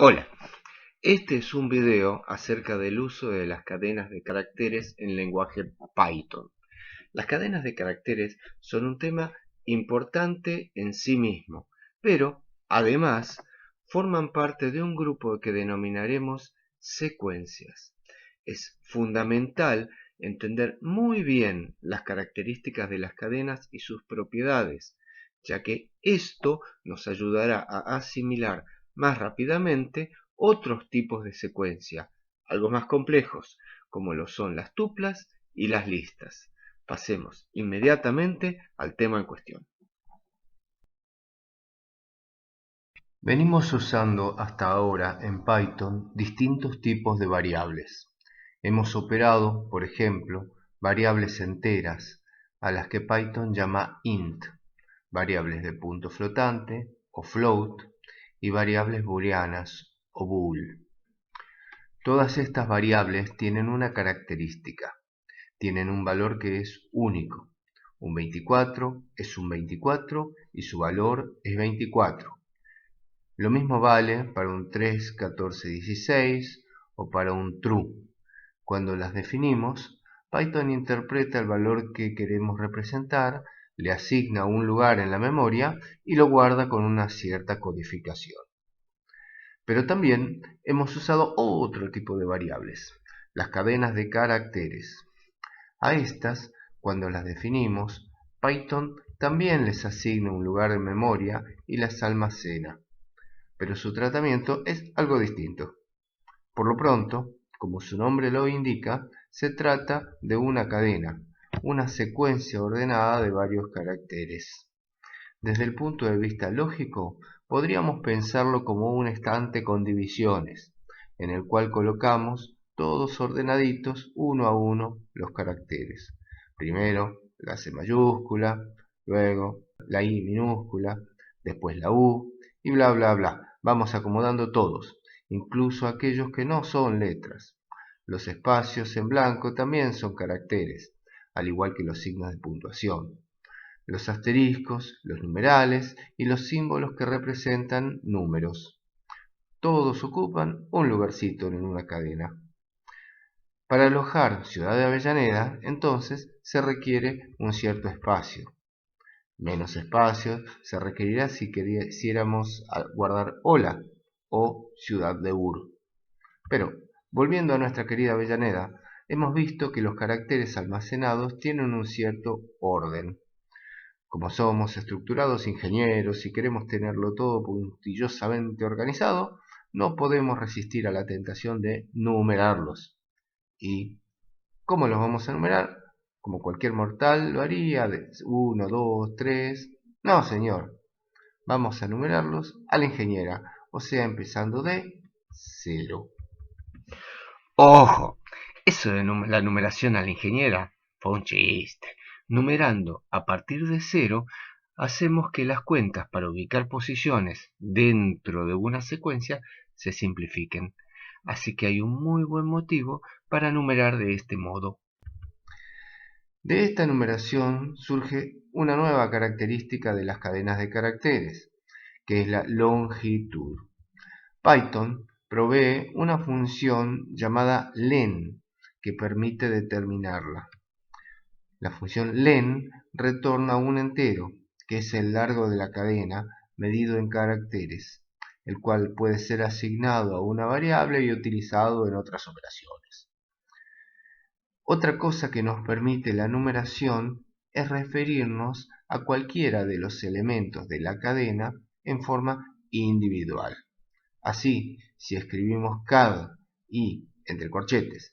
Hola, este es un video acerca del uso de las cadenas de caracteres en lenguaje Python. Las cadenas de caracteres son un tema importante en sí mismo, pero además forman parte de un grupo que denominaremos secuencias. Es fundamental entender muy bien las características de las cadenas y sus propiedades, ya que esto nos ayudará a asimilar más rápidamente otros tipos de secuencia, algo más complejos, como lo son las tuplas y las listas. Pasemos inmediatamente al tema en cuestión. Venimos usando hasta ahora en Python distintos tipos de variables. Hemos operado, por ejemplo, variables enteras, a las que Python llama int, variables de punto flotante o float y variables booleanas o bool. Todas estas variables tienen una característica. Tienen un valor que es único. Un 24 es un 24 y su valor es 24. Lo mismo vale para un 3, 14, 16 o para un true. Cuando las definimos, Python interpreta el valor que queremos representar, le asigna un lugar en la memoria y lo guarda con una cierta codificación. Pero también hemos usado otro tipo de variables, las cadenas de caracteres. A estas, cuando las definimos, Python también les asigna un lugar en memoria y las almacena, pero su tratamiento es algo distinto. Por lo pronto, como su nombre lo indica, se trata de una cadena, una secuencia ordenada de varios caracteres. Desde el punto de vista lógico, podríamos pensarlo como un estante con divisiones, en el cual colocamos todos ordenaditos uno a uno los caracteres. Primero la C mayúscula, luego la I minúscula, después la U y bla bla bla. Vamos acomodando todos, incluso aquellos que no son letras. Los espacios en blanco también son caracteres, al igual que los signos de puntuación. Los asteriscos, los numerales y los símbolos que representan números. Todos ocupan un lugarcito en una cadena. Para alojar Ciudad de Avellaneda, entonces, se requiere un cierto espacio. Menos espacio se requerirá si quisiéramos guardar Hola o Ciudad de Ur. Pero, volviendo a nuestra querida Avellaneda, hemos visto que los caracteres almacenados tienen un cierto orden. Como somos estructurados ingenieros y queremos tenerlo todo puntillosamente organizado, no podemos resistir a la tentación de numerarlos. ¿Y cómo los vamos a numerar? Como cualquier mortal lo haría, de 1, 2, 3. No, señor. Vamos a numerarlos a la ingeniera, o sea, empezando de 0. Ojo, eso de la numeración a la ingeniera fue un chiste. Numerando a partir de 0, hacemos que las cuentas para ubicar posiciones dentro de una secuencia se simplifiquen. Así que hay un muy buen motivo para numerar de este modo. De esta numeración surge una nueva característica de las cadenas de caracteres, que es la longitud. Python provee una función llamada len que permite determinarla. La función len retorna un entero, que es el largo de la cadena medido en caracteres, el cual puede ser asignado a una variable y utilizado en otras operaciones. Otra cosa que nos permite la numeración es referirnos a cualquiera de los elementos de la cadena en forma individual. Así, si escribimos cad y, entre corchetes,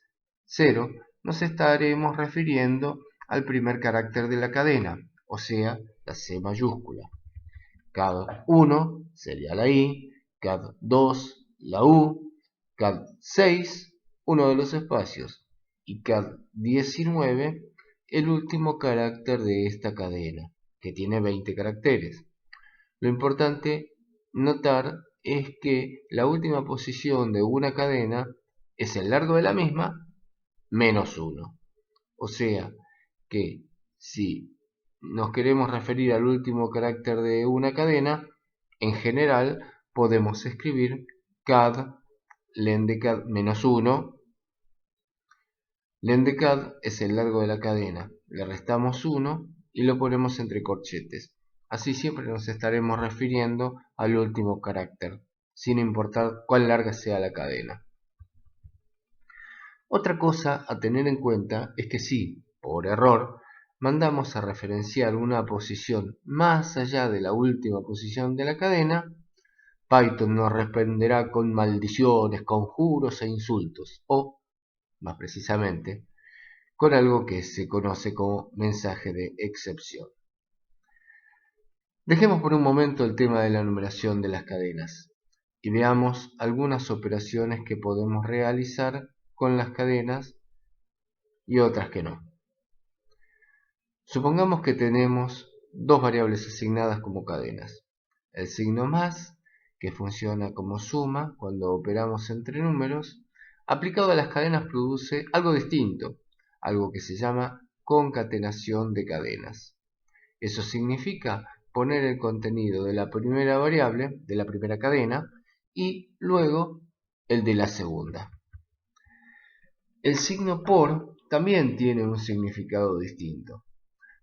0, nos estaremos refiriendo al primer carácter de la cadena, o sea, la C mayúscula. Cad 1 sería la I, cad 2 la U, cad 6 uno de los espacios y cad 19 el último carácter de esta cadena, que tiene 20 caracteres. Lo importante notar es que la última posición de una cadena es el largo de la misma menos 1. O sea que si nos queremos referir al último carácter de una cadena, en general podemos escribir cad, len de cad menos 1. Len de cad es el largo de la cadena. Le restamos 1 y lo ponemos entre corchetes. Así siempre nos estaremos refiriendo al último carácter, sin importar cuán larga sea la cadena. Otra cosa a tener en cuenta es que si, por error, mandamos a referenciar una posición más allá de la última posición de la cadena, Python nos responderá con maldiciones, conjuros e insultos, o, más precisamente, con algo que se conoce como mensaje de excepción. Dejemos por un momento el tema de la numeración de las cadenas y veamos algunas operaciones que podemos realizar con las cadenas y otras que no. Supongamos que tenemos dos variables asignadas como cadenas. El signo más, que funciona como suma cuando operamos entre números, aplicado a las cadenas produce algo distinto, algo que se llama concatenación de cadenas. Eso significa poner el contenido de la primera variable, de la primera cadena, y luego el de la segunda. El signo por también tiene un significado distinto.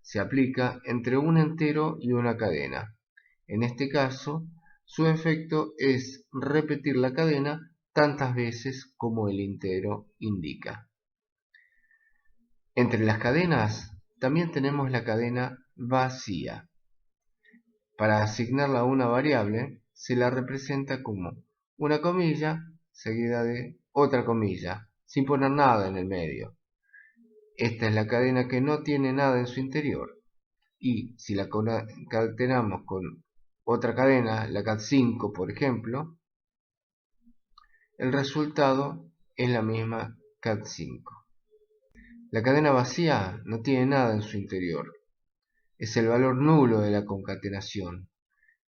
Se aplica entre un entero y una cadena. En este caso, su efecto es repetir la cadena tantas veces como el entero indica. Entre las cadenas también tenemos la cadena vacía. Para asignarla a una variable, se la representa como una comilla seguida de otra comilla, sin poner nada en el medio. Esta es la cadena que no tiene nada en su interior. Y si la concatenamos con otra cadena, la cad5 por ejemplo, el resultado es la misma cad5. La cadena vacía no tiene nada en su interior. Es el valor nulo de la concatenación.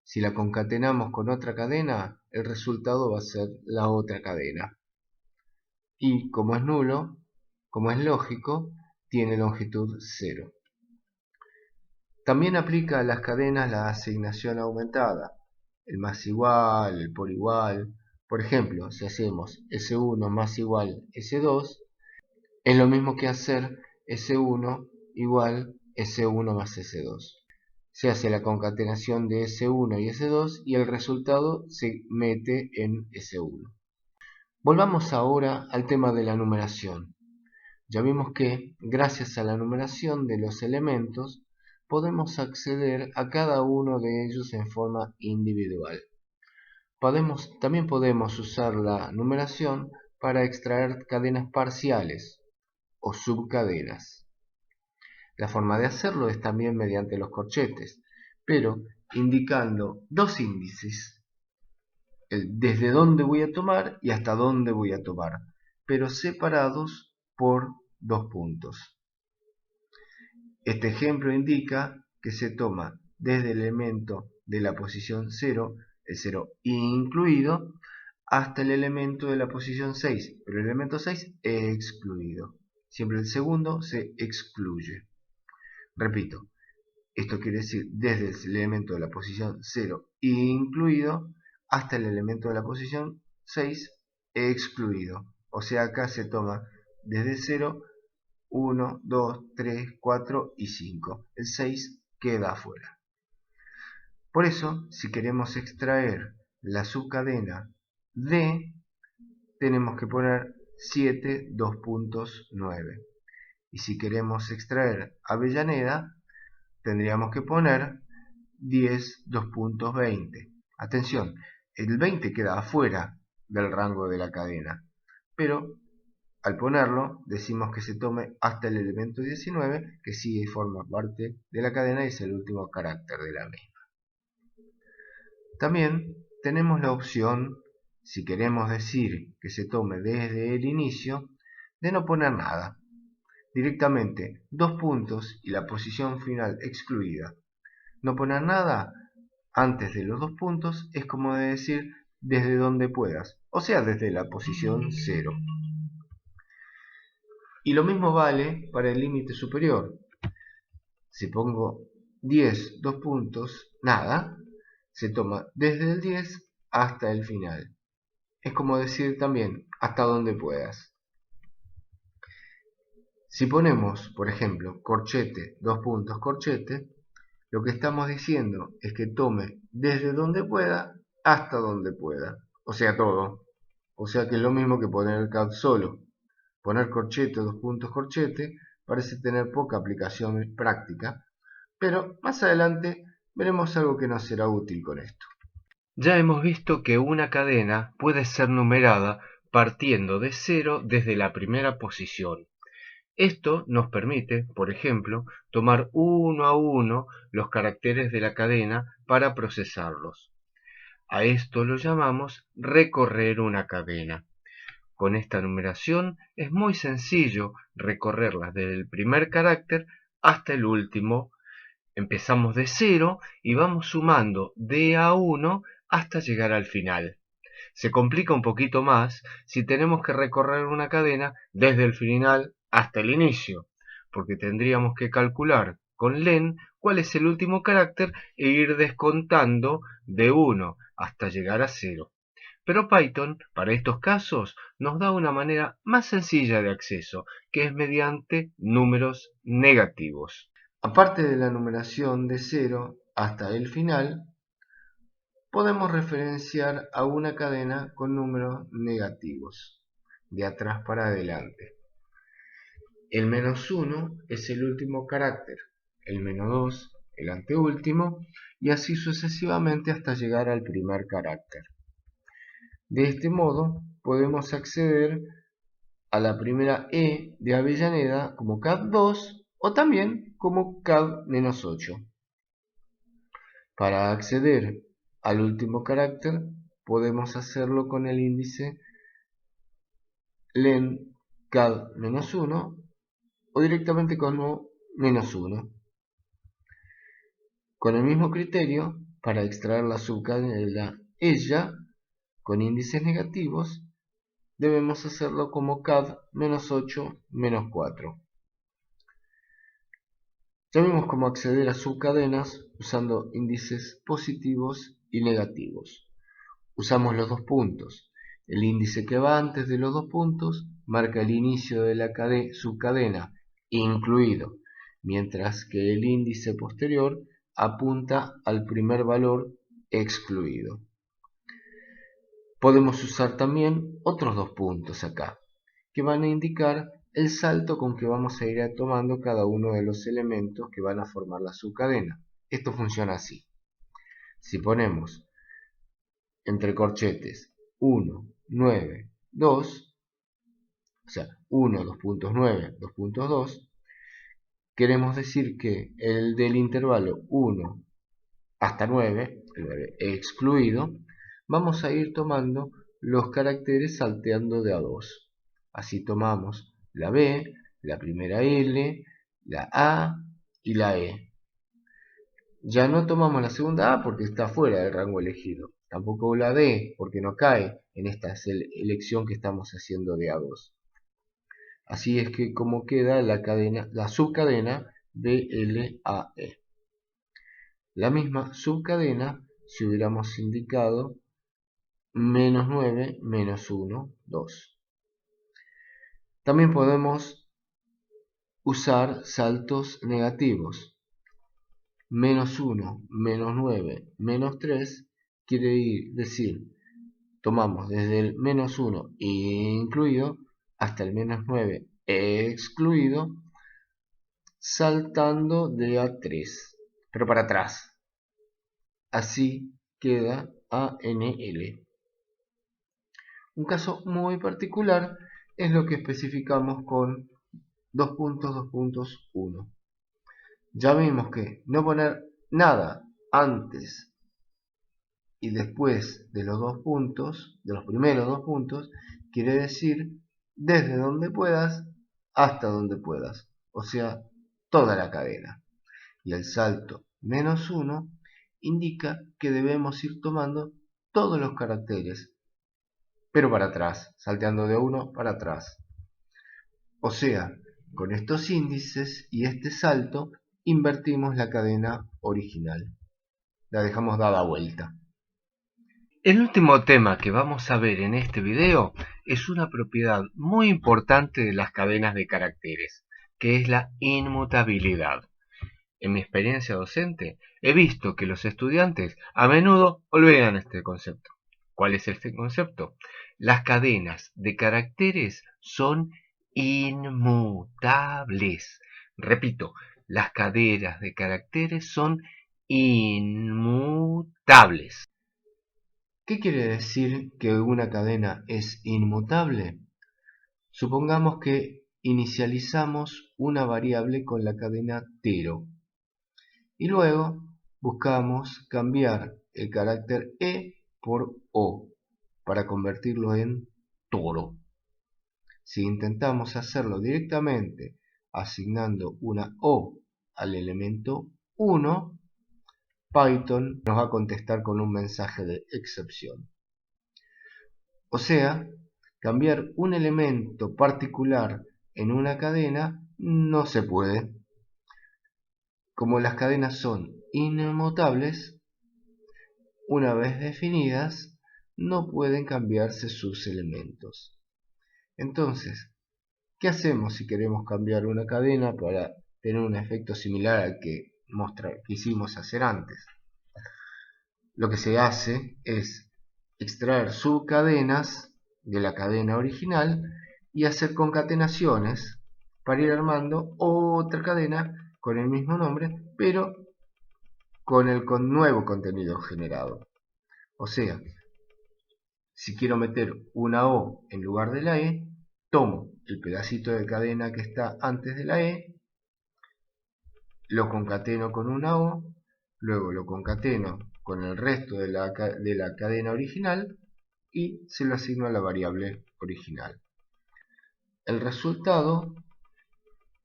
Si la concatenamos con otra cadena, el resultado va a ser la otra cadena. Y como es nulo, como es lógico, tiene longitud 0. También aplica a las cadenas la asignación aumentada, el más igual, el por igual. Por ejemplo, si hacemos S1 más igual S2, es lo mismo que hacer S1 igual S1 más S2. Se hace la concatenación de S1 y S2 y el resultado se mete en S1. Volvamos ahora al tema de la numeración. Ya vimos que, gracias a la numeración de los elementos, podemos acceder a cada uno de ellos en forma individual. También podemos usar la numeración para extraer cadenas parciales o subcadenas. La forma de hacerlo es también mediante los corchetes, pero indicando dos índices, el desde dónde voy a tomar y hasta dónde voy a tomar, pero separados por dos puntos. Este ejemplo indica que se toma desde el elemento de la posición 0, el 0 incluido, hasta el elemento de la posición 6, pero el elemento 6 excluido. Siempre el segundo se excluye. Repito, esto quiere decir desde el elemento de la posición 0 incluido hasta el elemento de la posición 6 excluido. O sea, acá se toma desde 0, 1, 2, 3, 4 y 5. El 6 queda afuera. Por eso, si queremos extraer la subcadena D, tenemos que poner 7, 2.9. Y si queremos extraer Avellaneda, tendríamos que poner 10, 2.20. Atención, el 20 queda afuera del rango de la cadena, pero al ponerlo decimos que se tome hasta el elemento 19, que sí forma parte de la cadena y es el último carácter de la misma. También tenemos la opción, si queremos decir que se tome desde el inicio, de no poner nada. Directamente dos puntos y la posición final excluida. No poner nada antes de los dos puntos es como decir desde donde puedas, o sea desde la posición 0. Y lo mismo vale para el límite superior. Si pongo 10, dos puntos, nada, se toma desde el 10 hasta el final. es como decir también hasta donde puedas. Si ponemos, por ejemplo, corchete, dos puntos, corchete, lo que estamos diciendo es que tome desde donde pueda hasta donde pueda. O sea, todo. O sea que es lo mismo que poner el CAD solo. Poner corchete, dos puntos, corchete, parece tener poca aplicación práctica, pero más adelante veremos algo que nos será útil con esto. Ya hemos visto que una cadena puede ser numerada partiendo de cero desde la primera posición. Esto nos permite, por ejemplo, tomar uno a uno los caracteres de la cadena para procesarlos. A esto lo llamamos recorrer una cadena. Con esta numeración es muy sencillo recorrerlas desde el primer carácter hasta el último. Empezamos de cero y vamos sumando de a uno hasta llegar al final. Se complica un poquito más si tenemos que recorrer una cadena desde el final hasta el inicio, porque tendríamos que calcular con len cuál es el último carácter e ir descontando de 1 hasta llegar a 0. Pero Python, para estos casos, nos da una manera más sencilla de acceso, que es mediante números negativos. Aparte de la numeración de 0 hasta el final, podemos referenciar a una cadena con números negativos, de atrás para adelante. El -1 es el último carácter, el -2 el anteúltimo, y así sucesivamente hasta llegar al primer carácter. De este modo, podemos acceder a la primera E de Avellaneda como CAD2 o también como CAD-8. Para acceder al último carácter, podemos hacerlo con el índice len CAD-1 o directamente como -1. Con el mismo criterio, para extraer la subcadena ella con índices negativos, debemos hacerlo como CAD-8-4. Ya vimos cómo acceder a subcadenas usando índices positivos y negativos. Usamos los dos puntos. El índice que va antes de los dos puntos marca el inicio de la subcadena, incluido, mientras que el índice posterior apunta al primer valor excluido. Podemos usar también otros dos puntos acá, que van a indicar el salto con que vamos a ir tomando cada uno de los elementos que van a formar la subcadena. Esto funciona así. Si ponemos entre corchetes 1, 9, 2, o sea, 1, 2.9, 2.2, queremos decir que el del intervalo 1 hasta 9, el 9 excluido, vamos a ir tomando los caracteres salteando de a 2. Así tomamos la B, la primera L, la A y la E. Ya no tomamos la segunda A porque está fuera del rango elegido. Tampoco la D porque no cae en esta elección que estamos haciendo de A2. Así es que como queda la subcadena de LAE. La misma subcadena si hubiéramos indicado -9, -1, 2. También podemos usar saltos negativos. -1, -9, -3 quiere decir, tomamos desde el -1 incluido hasta el -9 excluido, saltando de a 3, pero para atrás. Así queda ANL. Un caso muy particular es lo que especificamos con 2 puntos, 2 puntos, 1. Ya vimos que no poner nada antes y después de los dos puntos, de los primeros dos puntos, quiere decir desde donde puedas hasta donde puedas, o sea, toda la cadena. Y el salto -1 indica que debemos ir tomando todos los caracteres, pero para atrás, salteando de uno para atrás. O sea, con estos índices y este salto, invertimos la cadena original. La dejamos dada vuelta. El último tema que vamos a ver en este video es una propiedad muy importante de las cadenas de caracteres, que es la inmutabilidad. En mi experiencia docente, he visto que los estudiantes a menudo olvidan este concepto. ¿Cuál es este concepto? Las cadenas de caracteres son inmutables. Repito, las cadenas de caracteres son inmutables. ¿Qué quiere decir que una cadena es inmutable? Supongamos que inicializamos una variable con la cadena 0 y luego buscamos cambiar el carácter E por O para convertirlo en toro. Si intentamos hacerlo directamente asignando una O al elemento 1, Python nos va a contestar con un mensaje de excepción. O sea, cambiar un elemento particular en una cadena no se puede. Como las cadenas son inmutables, una vez definidas, no pueden cambiarse sus elementos. Entonces, ¿qué hacemos si queremos cambiar una cadena para tener un efecto similar al que quisimos hacer antes? Lo que se hace es extraer subcadenas de la cadena original y hacer concatenaciones para ir armando otra cadena con el mismo nombre, pero con el nuevo contenido generado. O sea, si quiero meter una O en lugar de la E, tomo el pedacito de cadena que está antes de la E, lo concateno con una O, luego lo concateno con el resto de la cadena original y se lo asigno a la variable original. El resultado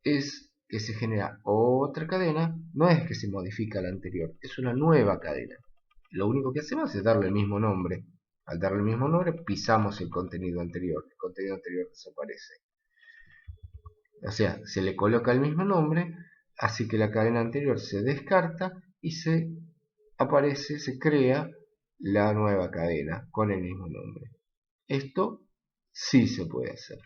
es que se genera otra cadena, no es que se modifica la anterior, es una nueva cadena. Lo único que hacemos es darle el mismo nombre. Al darle el mismo nombre pisamos el contenido anterior desaparece. O sea, se le coloca el mismo nombre, así que la cadena anterior se descarta y se crea la nueva cadena con el mismo nombre. Esto sí se puede hacer.